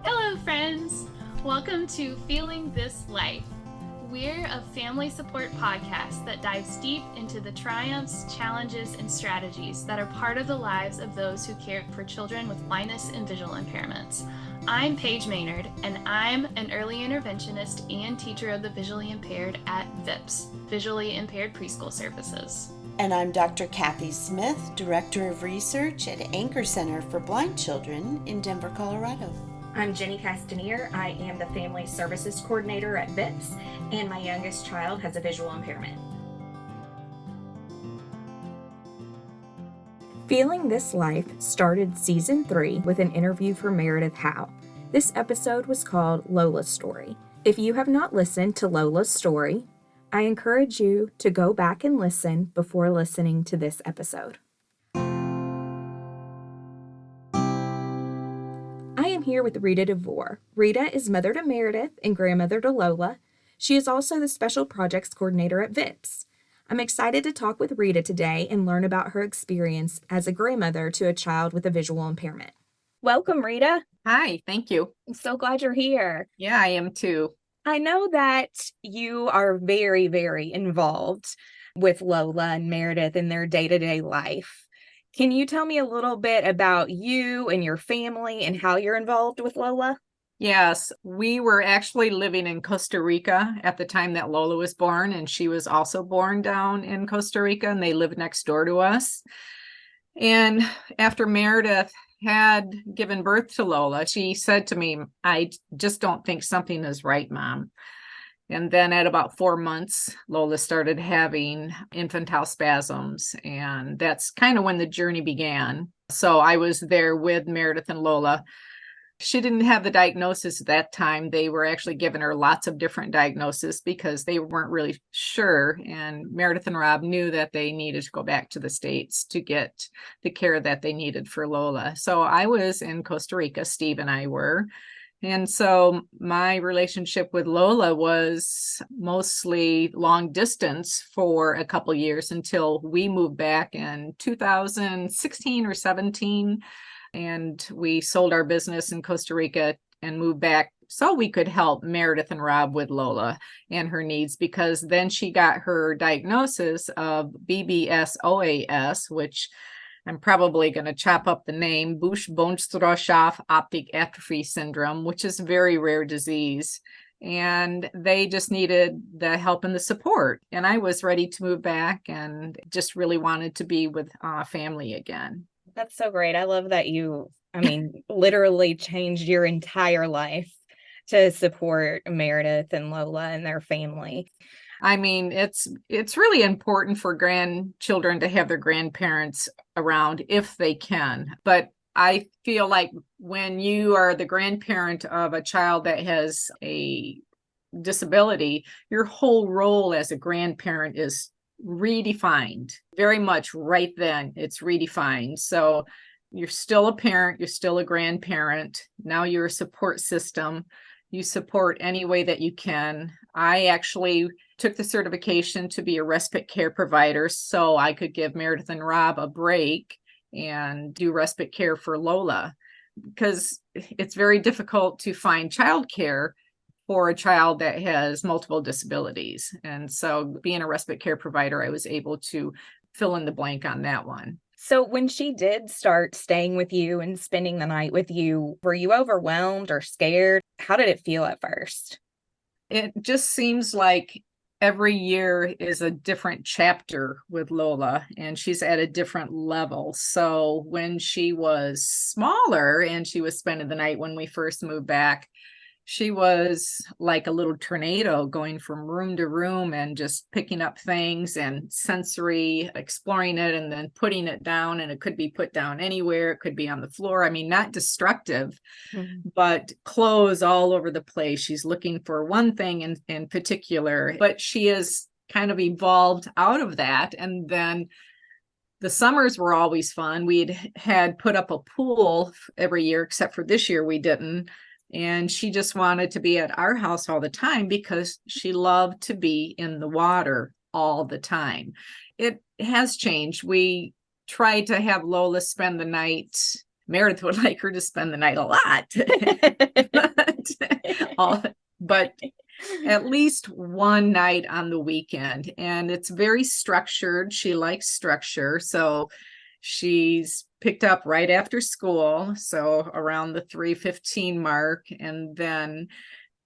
Hello, friends! Welcome to Feeling This Life. We're a family support podcast that dives deep into the triumphs, challenges, and strategies that are part of the lives of those who care for children with blindness and visual impairments. I'm Paige Maynard, and I'm an early interventionist and teacher of the visually impaired at VIPS, Visually Impaired Preschool Services. And I'm Dr. Cathy Smith, Director of Research at Anchor Center for Blind Children in Denver, Colorado. I'm Jenny Castanier. I am the Family Services Coordinator at VIPS, and my youngest child has a visual impairment. Feeling This Life started Season 3 with an interview for Meredith Howell. This episode was called Lola's Story. If you have not listened to Lola's story, I encourage you to go back and listen before listening to this episode. I am here with Rita DeVore. Rita is mother to Meredith and grandmother to Lola. She is also the Special Projects Coordinator at VIPS. I'm excited to talk with Rita today and learn about her experience as a grandmother to a child with a visual impairment. Welcome, Rita. Hi, thank you. I'm so glad you're here. Yeah, I am too. I know that you are very, very involved with Lola and Meredith in their day-to-day life. Can you tell me a little bit about you and your family and how you're involved with Lola? Yes, we were actually living in Costa Rica at the time that Lola was born, and she was also born down in Costa Rica, and they lived next door to us. And after Meredith had given birth to Lola, she said to me, "I just don't think something is right, Mom." And then at about 4 months, Lola started having infantile spasms, and that's kind of when the journey began. So I was there with Meredith and Lola. She didn't have the diagnosis at that time. They were actually giving her lots of different diagnoses because they weren't really sure. And Meredith and Rob knew that they needed to go back to the States to get the care that they needed for Lola. So I was in Costa Rica, Steve and I were. And so my relationship with Lola was mostly long distance for a couple years until we moved back in 2016 or 17. And we sold our business in Costa Rica and moved back so we could help Meredith and Rob with Lola and her needs, because then she got her diagnosis of BBS-OAS, which I'm probably going to chop up the name, Busch-Bone-Strausshoff Optic Atrophy Syndrome, which is a very rare disease. And they just needed the help and the support. And I was ready to move back and just really wanted to be with family again. That's so great. I love that you, literally changed your entire life to support Meredith and Lola and their family. It's really important for grandchildren to have their grandparents around if they can. But I feel like when you are the grandparent of a child that has a disability, your whole role as a grandparent is redefined. Very much right then, it's redefined. So you're still a parent, you're still a grandparent. Now you're a support system. You support any way that you can. I actually took the certification to be a respite care provider so I could give Meredith and Rob a break and do respite care for Lola, because it's very difficult to find childcare for a child that has multiple disabilities. And so being a respite care provider, I was able to fill in the blank on that one. So when she did start staying with you and spending the night with you, were you overwhelmed or scared? How did it feel at first? It just seems like every year is a different chapter with Lola, and she's at a different level. So when she was smaller and she was spending the night when we first moved back, she was like a little tornado going from room to room and just picking up things and sensory exploring it and then putting it down. And it could be put down anywhere. It could be on the floor. Not destructive, but clothes all over the place. She's looking for one thing in particular, but she has kind of evolved out of that. And then the summers were always fun. We'd had put up a pool every year, except for this year we didn't. And she just wanted to be at our house all the time because she loved to be in the water all the time. It has changed. We tried to have Lola spend the night Meredith would like her to spend the night a lot. but at least one night on the weekend. And it's very structured. She likes structure. So she's picked up right after school, so around the 3:15 mark. And then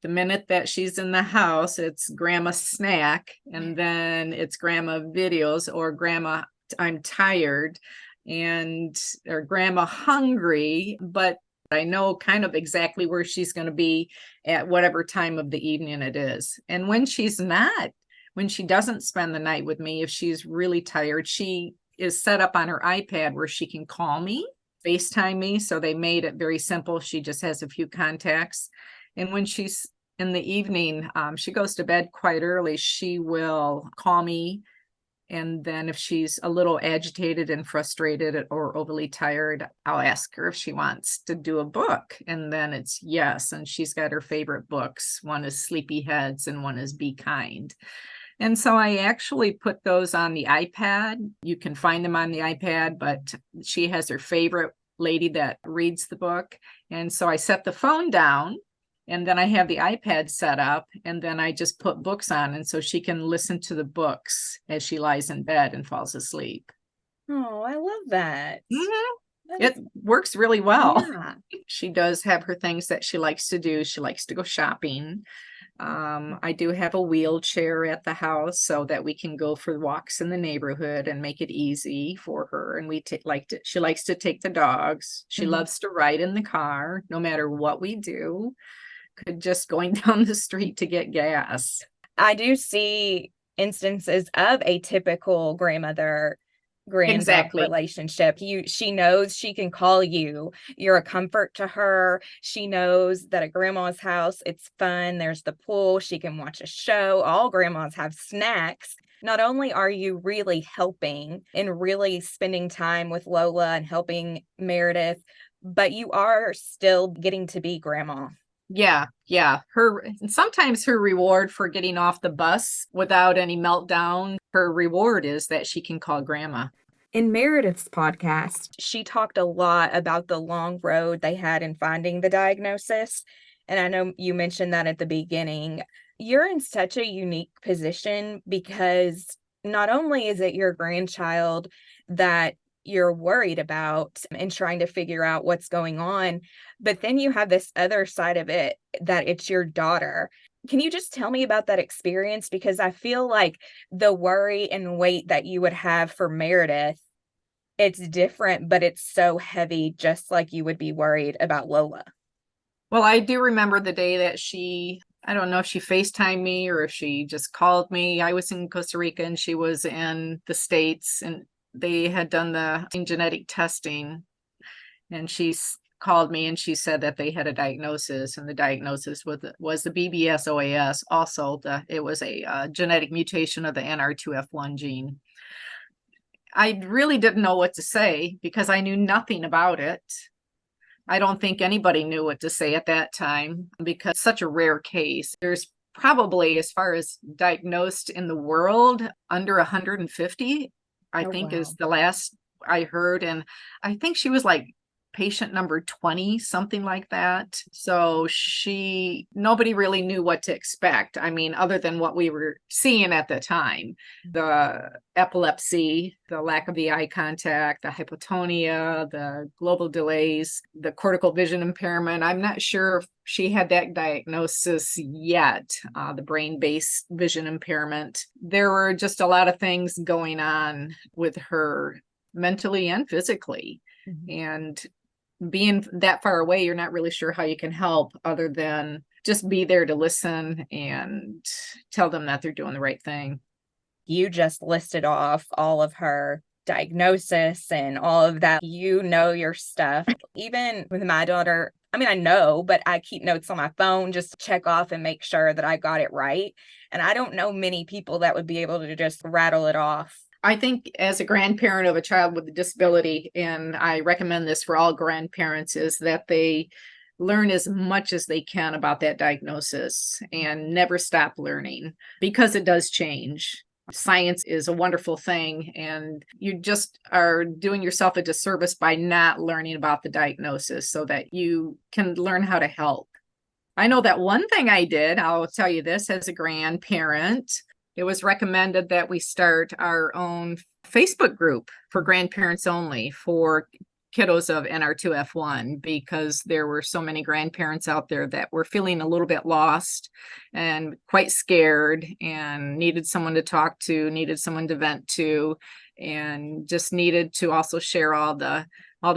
the minute that she's in the house, it's grandma snack, and then it's grandma videos, or grandma I'm tired, or grandma hungry. But I know kind of exactly where she's going to be at whatever time of the evening it is. And when she doesn't spend the night with me, if she's really tired, she is set up on her iPad where she can call me, FaceTime me. So they made it very simple. She just has a few contacts. And when she's in the evening, she goes to bed quite early. She will call me. And then if she's a little agitated and frustrated or overly tired, I'll ask her if she wants to do a book. And then it's yes. And she's got her favorite books. One is Sleepyheads and one is Be Kind. And so I actually put those on the iPad. You can find them on the iPad, but she has her favorite lady that reads the book. And so I set the phone down, and then I have the iPad set up, and then I just put books on. And so she can listen to the books as she lies in bed and falls asleep. Oh, I love that. Mm-hmm. It works really well. Yeah. She does have her things that she likes to do. She likes to go shopping. I do have a wheelchair at the house so that we can go for walks in the neighborhood and make it easy for her. And she likes to take the dogs. She loves to ride in the car, no matter what we do. Just going down the street to get gas. I do see instances of a typical grandmother granddad relationship. She knows she can call you. You're a comfort to her. She knows that at grandma's house, it's fun. There's the pool. She can watch a show. All grandmas have snacks. Not only are you really helping and really spending time with Lola and helping Meredith, but you are still getting to be grandma. Yeah. Sometimes her reward for getting off the bus without any meltdown, her reward is that she can call grandma. In Meredith's podcast, she talked a lot about the long road they had in finding the diagnosis. And I know you mentioned that at the beginning. You're in such a unique position because not only is it your grandchild that you're worried about and trying to figure out what's going on, but then you have this other side of it, that it's your daughter. Can you just tell me about that experience? Because I feel like the worry and weight that you would have for Meredith, it's different, but it's so heavy, just like you would be worried about Lola. Well, I do remember the day that I don't know if she FaceTimed me or if she just called me. I was in Costa Rica and she was in the States, and they had done the genetic testing, and she called me and she said that they had a diagnosis, and the diagnosis was the BBS-OAS. Also, it was a genetic mutation of the NR2F1 gene. I really didn't know what to say because I knew nothing about it. I don't think anybody knew what to say at that time because it's such a rare case. There's probably, as far as diagnosed in the world, under 150. I think is the last I heard. And I think she was like patient number 20, something like that. So nobody really knew what to expect. I mean, other than what we were seeing at the time, the epilepsy, the lack of the eye contact, the hypotonia, the global delays, the cortical vision impairment. I'm not sure if she had that diagnosis yet, the brain-based vision impairment. There were just a lot of things going on with her mentally and physically. And being that far away, you're not really sure how you can help other than just be there to listen and tell them that they're doing the right thing. You just listed off all of her diagnosis and all of that. You know your stuff. Even with my daughter, I mean, I know, but I keep notes on my phone just to check off and make sure that I got it right. And I don't know many people that would be able to just rattle it off. I think as a grandparent of a child with a disability, and I recommend this for all grandparents, is that they learn as much as they can about that diagnosis and never stop learning, because it does change. Science is a wonderful thing, and you just are doing yourself a disservice by not learning about the diagnosis so that you can learn how to help. I know that one thing I did, I'll tell you this as a grandparent, it was recommended that we start our own Facebook group for grandparents only for kiddos of NR2F1, because there were so many grandparents out there that were feeling a little bit lost and quite scared and needed someone to talk to, needed someone to vent to, and just needed to also share all the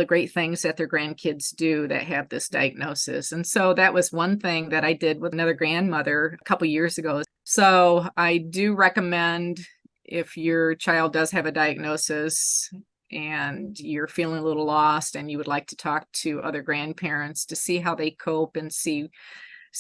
great things that their grandkids do that have this diagnosis. And so that was one thing that I did with another grandmother a couple years ago. So I do recommend, if your child does have a diagnosis and you're feeling a little lost and you would like to talk to other grandparents to see how they cope and see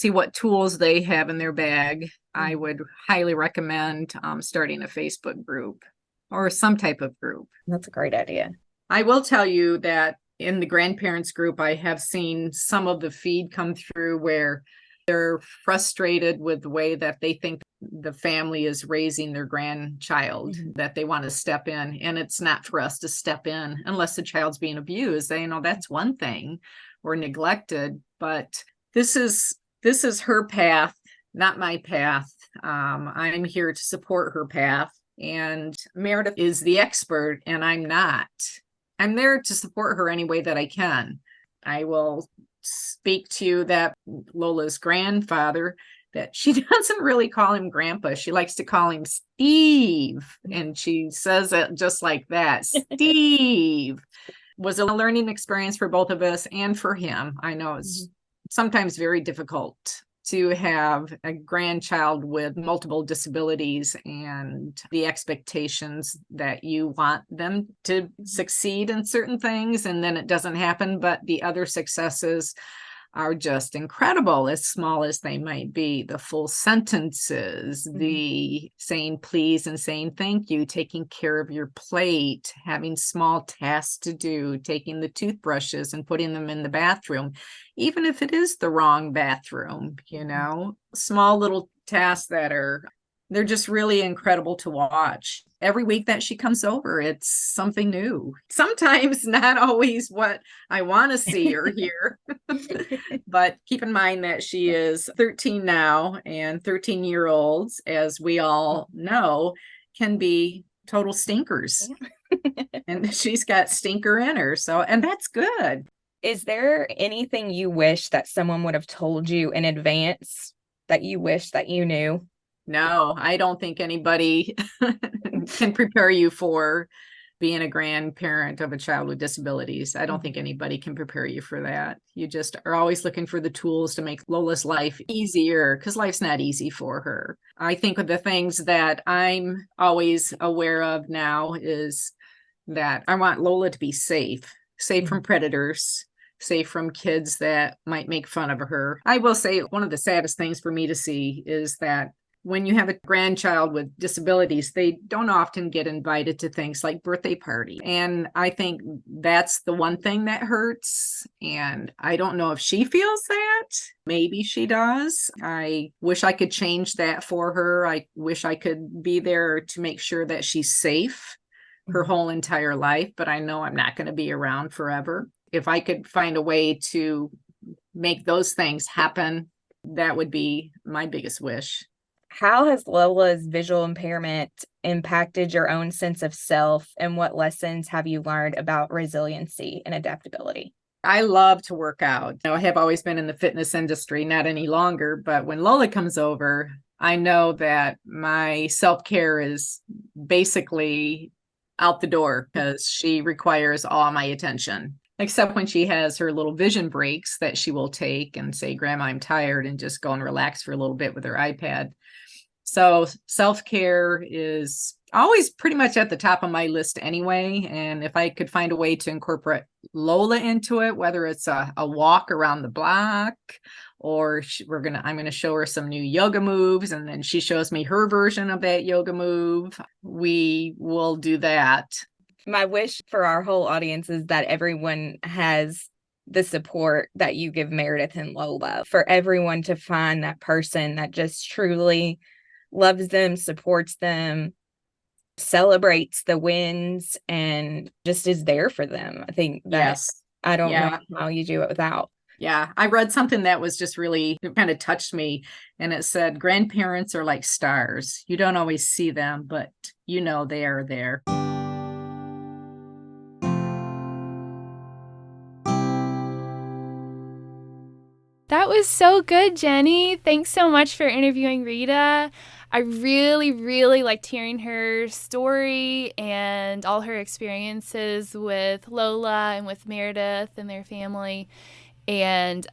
what tools they have in their bag, I would highly recommend starting a Facebook group or some type of group. That's a great idea. I will tell you that in the grandparents group, I have seen some of the feed come through where they're frustrated with the way that they think the family is raising their grandchild, that they want to step in. And it's not for us to step in unless the child's being abused. That's one thing, or neglected. But this is her path, not my path. I'm here to support her path. And Meredith is the expert, and I'm not. I'm there to support her any way that I can. I will speak to you that Lola's grandfather, that she doesn't really call him grandpa. She likes to call him Steve. And she says it just like that. Steve was a learning experience for both of us and for him. I know it's sometimes very difficult to have a grandchild with multiple disabilities and the expectations that you want them to succeed in certain things, and then it doesn't happen, but the other successes are just incredible, as small as they might be. The full sentences, the saying please and saying thank you, taking care of your plate, having small tasks to do, taking the toothbrushes and putting them in the bathroom, even if it is the wrong bathroom, small little tasks they're just really incredible to watch. Every week that she comes over, it's something new. Sometimes not always what I want to see or hear. But keep in mind that she is 13 now, and 13-year-olds, as we all know, can be total stinkers. And she's got stinker in her. And that's good. Is there anything you wish that someone would have told you in advance that you wish that you knew? No, I don't think anybody can prepare you for being a grandparent of a child with disabilities. I don't think anybody can prepare you for that. You just are always looking for the tools to make Lola's life easier, because life's not easy for her. I think of the things that I'm always aware of now is that I want Lola to be safe from predators, safe from kids that might make fun of her. I will say one of the saddest things for me to see is that when you have a grandchild with disabilities, they don't often get invited to things like birthday party. And I think that's the one thing that hurts. And I don't know if she feels that. Maybe she does. I wish I could change that for her. I wish I could be there to make sure that she's safe her whole entire life, but I know I'm not going to be around forever. If I could find a way to make those things happen, that would be my biggest wish. How has Lola's visual impairment impacted your own sense of self, and what lessons have you learned about resiliency and adaptability? I love to work out. I have always been in the fitness industry, not any longer, but when Lola comes over, I know that my self-care is basically out the door because she requires all my attention, except when she has her little vision breaks that she will take and say, Grandma, I'm tired, and just go and relax for a little bit with her iPad. So self-care is always pretty much at the top of my list anyway. And if I could find a way to incorporate Lola into it, whether it's a walk around the block, or I'm going to show her some new yoga moves, and then she shows me her version of that yoga move, we will do that. My wish for our whole audience is that everyone has the support that you give Meredith and Lola, for everyone to find that person that just truly loves them, supports them, celebrates the wins and just is there for them. I think that Yes. I don't Yeah. know how you do it without. Yeah, I read something that was just really, it kind of touched me. And it said, grandparents are like stars. You don't always see them, but you know they are there. That was so good, Jenny. Thanks so much for interviewing Rita. I really, really liked hearing her story and all her experiences with Lola and with Meredith and their family. And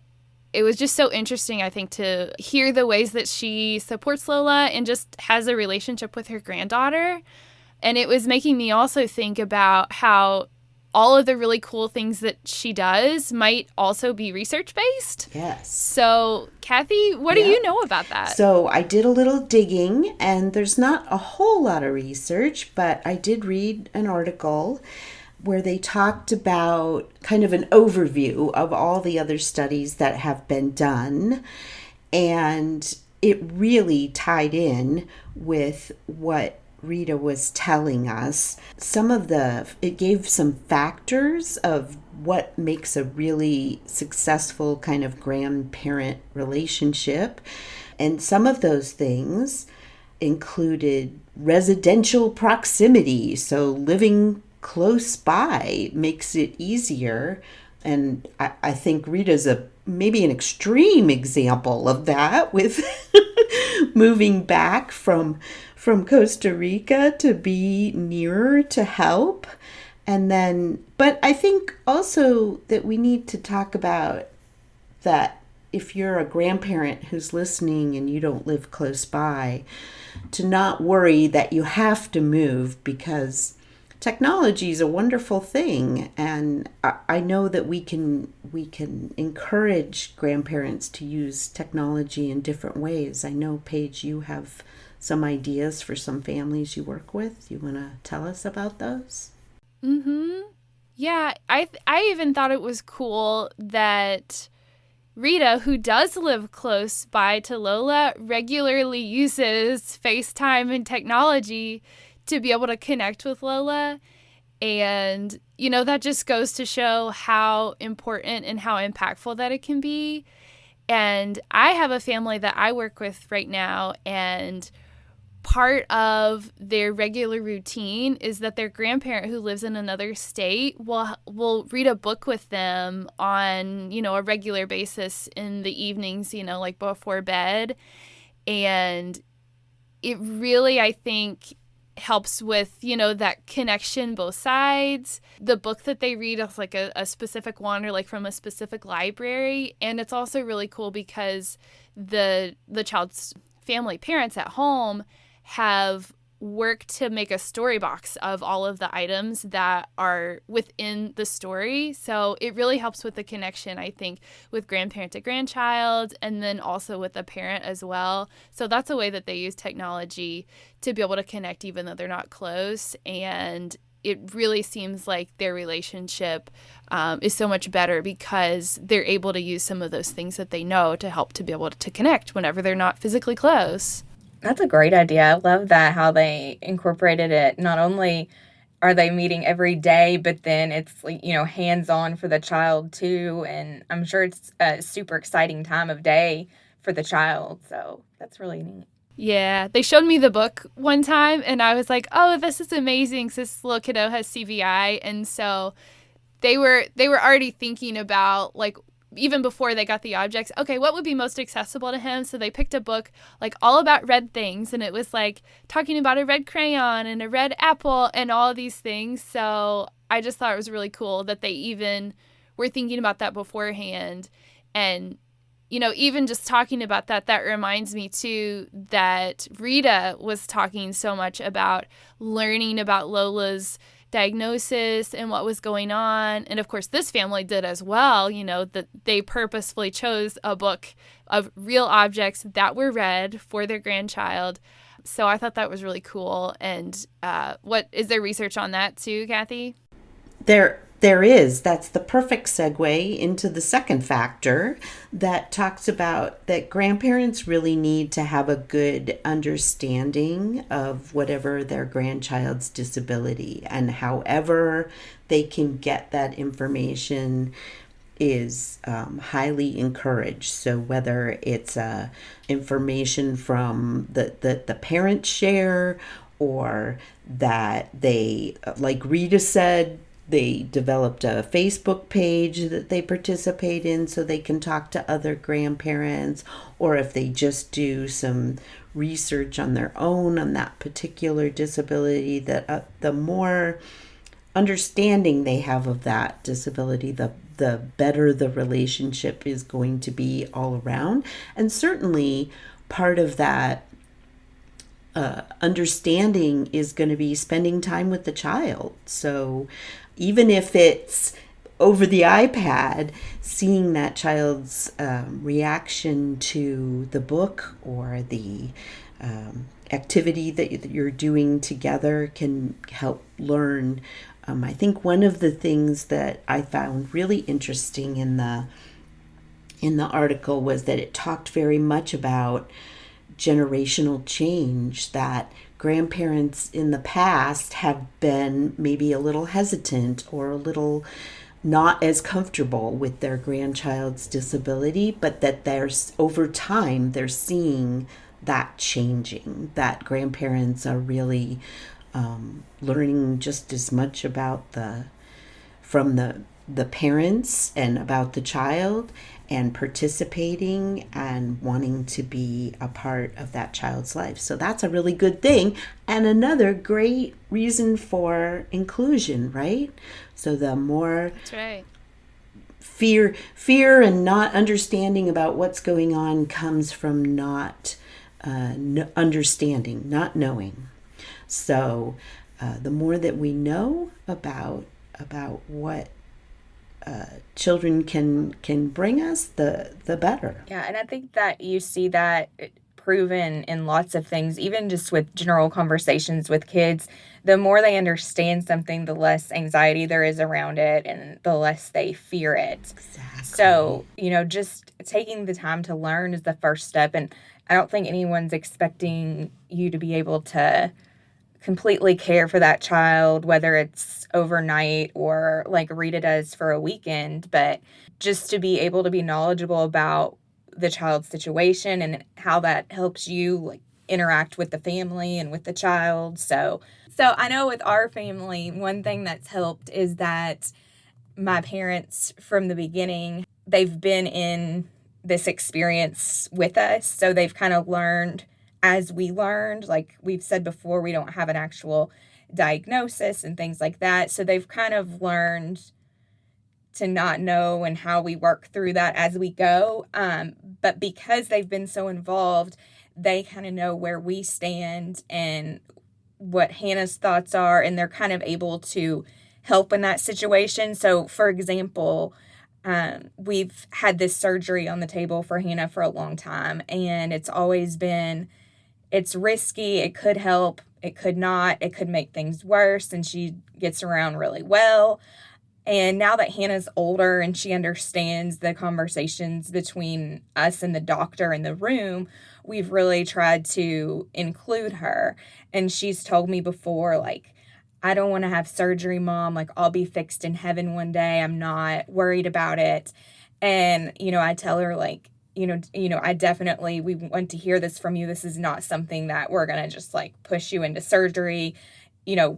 it was just so interesting, I think, to hear the ways that she supports Lola and just has a relationship with her granddaughter. And it was making me also think about how all of the really cool things that she does might also be research-based. Yes. So, Cathy, what do you know about that? So I did a little digging, and there's not a whole lot of research, but I did read an article where they talked about kind of an overview of all the other studies that have been done. And it really tied in with what Rita was telling us. It gave some factors of what makes a really successful kind of grandparent relationship. And some of those things included residential proximity. So living close by makes it easier. And I think Rita's maybe an extreme example of that, with moving back from Costa Rica to be nearer to help. And then, but I think also that we need to talk about that if you're a grandparent who's listening and you don't live close by, to not worry that you have to move, because technology is a wonderful thing, and I know that we can encourage grandparents to use technology in different ways. I know, Paige, you have some ideas for some families you work with. You want to tell us about those? Yeah, I even thought it was cool that Rita, who does live close by to Lola, regularly uses FaceTime and technology to be able to connect with Lola. And, that just goes to show how important and how impactful that it can be. And I have a family that I work with right now, and part of their regular routine is that their grandparent who lives in another state will read a book with them on, a regular basis in the evenings, like before bed. And it really, I think, helps with, that connection both sides. The book that they read is like a specific one, or like from a specific library. And it's also really cool because the child's family parents at home have worked to make a story box of all of the items that are within the story. So it really helps with the connection, I think, with grandparent to grandchild, and then also with the parent as well. So that's a way that they use technology to be able to connect even though they're not close. And it really seems like their relationship is so much better because they're able to use some of those things that they know to help to be able to connect whenever they're not physically close. That's a great idea. I love that, how they incorporated it. Not only are they meeting every day, but then it's, hands-on for the child too. And I'm sure it's a super exciting time of day for the child. So that's really neat. Yeah, they showed me the book one time, and I was like, oh, this is amazing. This little kiddo has CVI. And so they were already thinking about, like, even before they got the objects, okay, what would be most accessible to him? So they picked a book like all about red things, and it was like talking about a red crayon and a red apple and all of these things. So I just thought it was really cool that they even were thinking about that beforehand. And, even just talking about that reminds me too that Rita was talking so much about learning about Lola's diagnosis and what was going on. And of course, this family did as well, that they purposefully chose a book of real objects that were read for their grandchild. So I thought that was really cool. And what is there research on that too, Cathy? There there is. That's the perfect segue into the second factor that talks about that grandparents really need to have a good understanding of whatever their grandchild's disability, and however they can get that information is highly encouraged. So whether it's information from the parents share, or that they, like Rita said, they developed a Facebook page that they participate in so they can talk to other grandparents, or if they just do some research on their own on that particular disability, that the more understanding they have of that disability, the better the relationship is going to be all around. And certainly part of that understanding is going to be spending time with the child. So even if it's over the iPad, seeing that child's reaction to the book or the activity that you're doing together can help learn. I think one of the things that I found really interesting in the article was that it talked very much about generational change, that grandparents in the past have been maybe a little hesitant or a little not as comfortable with their grandchild's disability, but that there's over time they're seeing that changing, that grandparents are really learning just as much about from the parents and about the child, and participating and wanting to be a part of that child's life. So that's a really good thing, and another great reason for inclusion, right? So the more That's right. fear and not understanding about what's going on comes from not understanding, not knowing. So the more that we know about what children can bring us, the better. Yeah, and I think that you see that proven in lots of things, even just with general conversations with kids. The more they understand something, the less anxiety there is around it and the less they fear it. Exactly. So, just taking the time to learn is the first step. And I don't think anyone's expecting you to be able to completely care for that child, whether it's overnight or like Rita does for a weekend, but just to be able to be knowledgeable about the child's situation and how that helps you like interact with the family and with the child. So I know with our family, one thing that's helped is that my parents from the beginning, they've been in this experience with us. So they've kind of learned as we learned. Like we've said before, we don't have an actual diagnosis and things like that. So they've kind of learned to not know and how we work through that as we go. But because they've been so involved, they kind of know where we stand and what Hannah's thoughts are, and they're kind of able to help in that situation. So, for example, we've had this surgery on the table for Hannah for a long time, and it's always been, it's risky. It could help. It could not. It could make things worse, and she gets around really well. And now that Hannah's older and she understands the conversations between us and the doctor in the room, we've really tried to include her. And she's told me before, like, I don't want to have surgery, Mom. Like, I'll be fixed in heaven one day. I'm not worried about it. And, I tell her, like, I definitely, we want to hear this from you. This is not something that we're going to just like push you into surgery.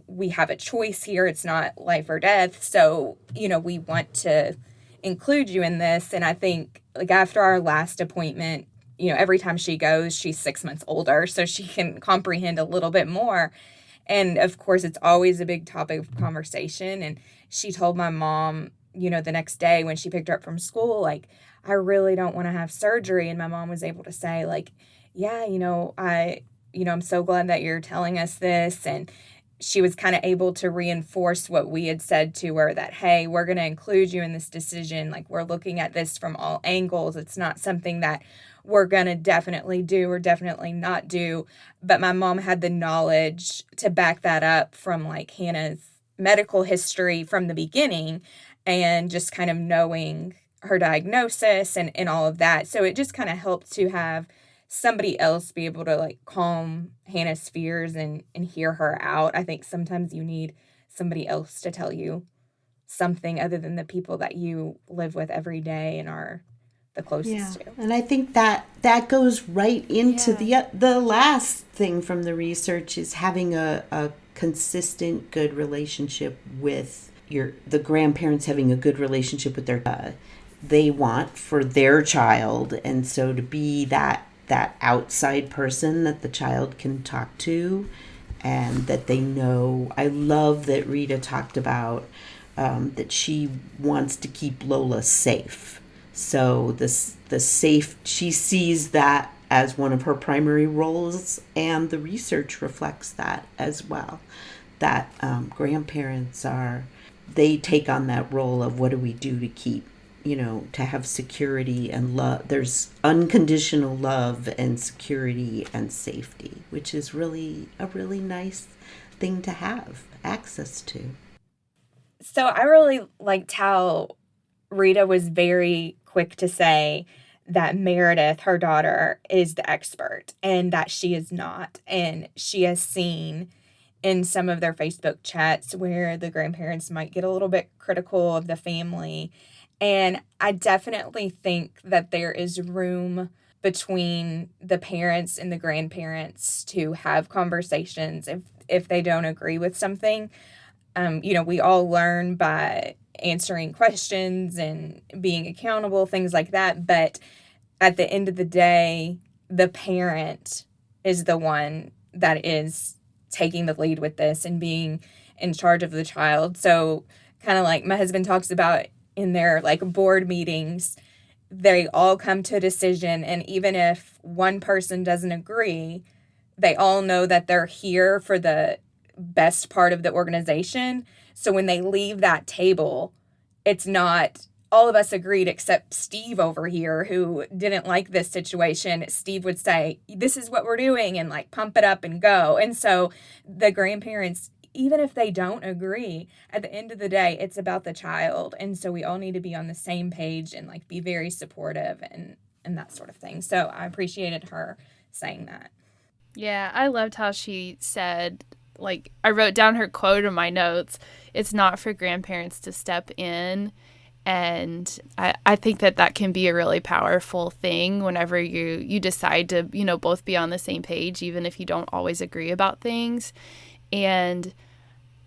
We have a choice here. It's not life or death. So, we want to include you in this. And I think like after our last appointment, every time she goes, she's 6 months older, so she can comprehend a little bit more. And of course, it's always a big topic of conversation. And she told my mom, the next day when she picked her up from school, like, I really don't want to have surgery. And my mom was able to say, like, yeah, I'm so glad that you're telling us this. And she was kind of able to reinforce what we had said to her, that, hey, we're going to include you in this decision. Like, we're looking at this from all angles. It's not something that we're going to definitely do or definitely not do. But my mom had the knowledge to back that up from like Hannah's medical history from the beginning and just kind of knowing her diagnosis and all of that. So it just kind of helped to have somebody else be able to like calm Hannah's fears and hear her out. I think sometimes you need somebody else to tell you something other than the people that you live with every day and are the closest to. And I think that goes right into the last thing from the research is having a consistent good relationship with the grandparents, having a good relationship with their they want for their child, and so to be that outside person that the child can talk to and that they know. I love that Rita talked about that she wants to keep Lola safe. So the safe, she sees that as one of her primary roles, and the research reflects that as well. That grandparents they take on that role of what do we do to keep, to have security and love. There's unconditional love and security and safety, which is really a really nice thing to have access to. So I really liked how Rita was very quick to say that Meredith, her daughter, is the expert and that she is not. And she has seen in some of their Facebook chats where the grandparents might get a little bit critical of the family. And I definitely think that there is room between the parents and the grandparents to have conversations if they don't agree with something. We all learn by answering questions and being accountable, things like that. But at the end of the day, the parent is the one that is taking the lead with this and being in charge of the child. So kind of like my husband talks about in their like board meetings, they all come to a decision. And even if one person doesn't agree, they all know that they're here for the best part of the organization. So when they leave that table, it's not all of us agreed except Steve over here who didn't like this situation. Steve would say, this is what we're doing, and like pump it up and go. And so the grandparents, even if they don't agree, at the end of the day, it's about the child. And so we all need to be on the same page and like be very supportive and that sort of thing. So I appreciated her saying that. Yeah, I loved how she said, like, I wrote down her quote in my notes, it's not for grandparents to step in. And I think that can be a really powerful thing whenever you decide to, both be on the same page, even if you don't always agree about things. And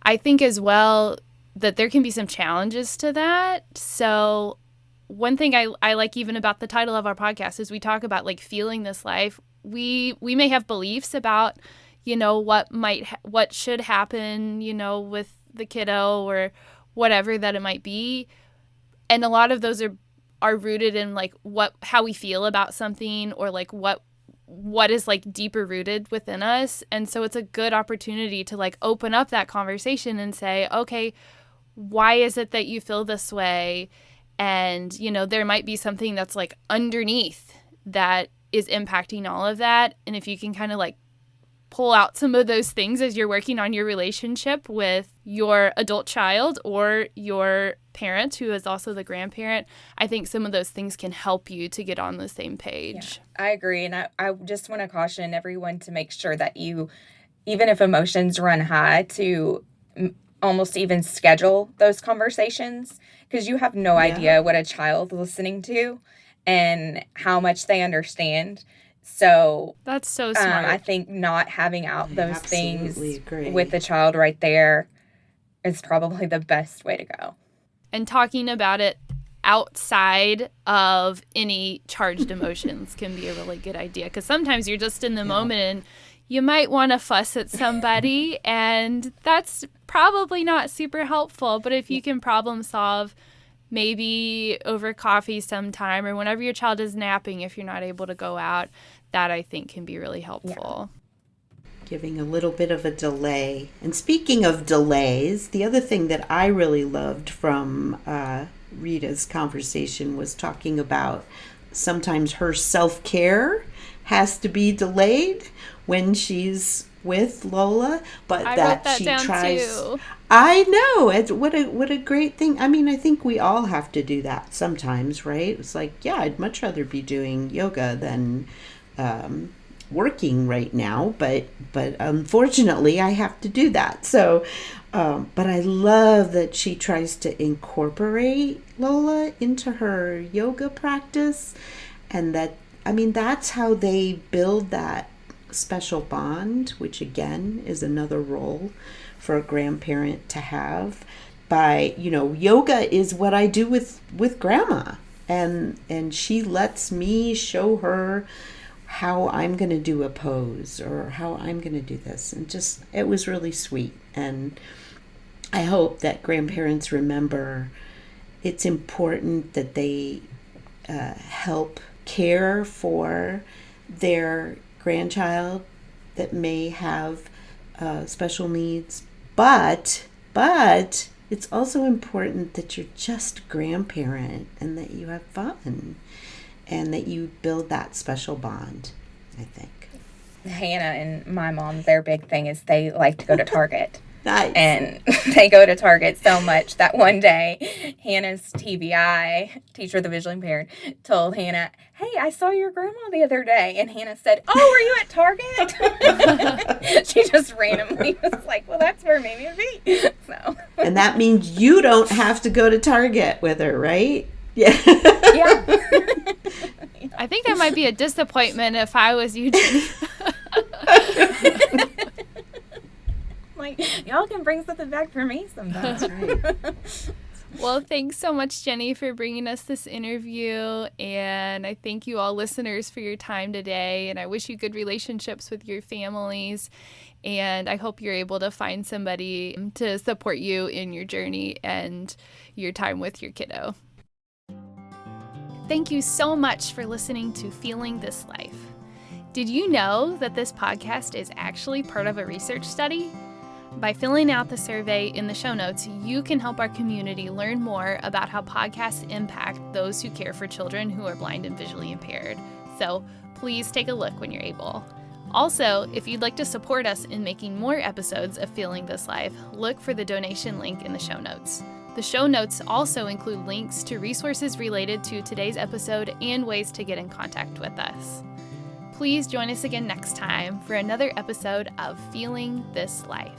I think as well that there can be some challenges to that. So one thing I like even about the title of our podcast is we talk about like feeling this life. We may have beliefs about, what should happen, with the kiddo or whatever that it might be. And a lot of those are rooted in like how we feel about something, or like what is like deeper rooted within us. And so it's a good opportunity to like open up that conversation and say, okay, why is it that you feel this way? And, there might be something that's like underneath that is impacting all of that. And if you can kind of like pull out some of those things as you're working on your relationship with your adult child or your parent who is also the grandparent, I think some of those things can help you to get on the same page. Yeah, I agree. And I just want to caution everyone to make sure that you, even if emotions run high, to almost even schedule those conversations, because you have no idea what a child listening to and how much they understand. So that's so smart. I think not having out those things with the child right there is probably the best way to go. And talking about it outside of any charged emotions can be a really good idea, because sometimes you're just in the moment and you might want to fuss at somebody and that's probably not super helpful. But if you can problem solve, maybe over coffee sometime or whenever your child is napping, if you're not able to go out, that I think can be really helpful. Yeah. Giving a little bit of a delay. And speaking of delays, the other thing that I really loved from Rita's conversation was talking about sometimes her self-care has to be delayed when she's with Lola, but I that wrote that she down tries. too. I know, it's what a great thing. I mean, I think we all have to do that sometimes, right? It's like, yeah, I'd much rather be doing yoga than working right now, but unfortunately, I have to do that. So, but I love that she tries to incorporate Lola into her yoga practice, and that, I mean, that's how they build that special bond, which again is another role for a grandparent to have. By, yoga is what I do with grandma, and she lets me show her how I'm going to do a pose or how I'm going to do this, and just, it was really sweet. And I hope that grandparents remember it's important that they help care for their grandchild that may have special needs, but it's also important that you're just a grandparent and that you have fun and that you build that special bond, I think. Hannah and my mom, their big thing is they like to go to Target. Nice. And they go to Target so much that one day, Hannah's TBI, teacher of the visually impaired, told Hannah, "Hey, I saw your grandma the other day." And Hannah said, "Oh, were you at Target?" She just randomly was like, "Well, that's where maybe it'd be." So. And that means you don't have to go to Target with her, right? Yeah. Yeah. I think that might be a disappointment if I was you, Jenny. Like, y'all can bring something back for me sometime. That's right. Well, thanks so much, Jenny, for bringing us this interview. And I thank you all listeners for your time today. And I wish you good relationships with your families. And I hope you're able to find somebody to support you in your journey and your time with your kiddo. Thank you so much for listening to Feeling This Life. Did you know that this podcast is actually part of a research study? By filling out the survey in the show notes, you can help our community learn more about how podcasts impact those who care for children who are blind and visually impaired. So please take a look when you're able. Also, if you'd like to support us in making more episodes of Feeling This Life, look for the donation link in the show notes. The show notes also include links to resources related to today's episode and ways to get in contact with us. Please join us again next time for another episode of Feeling This Life.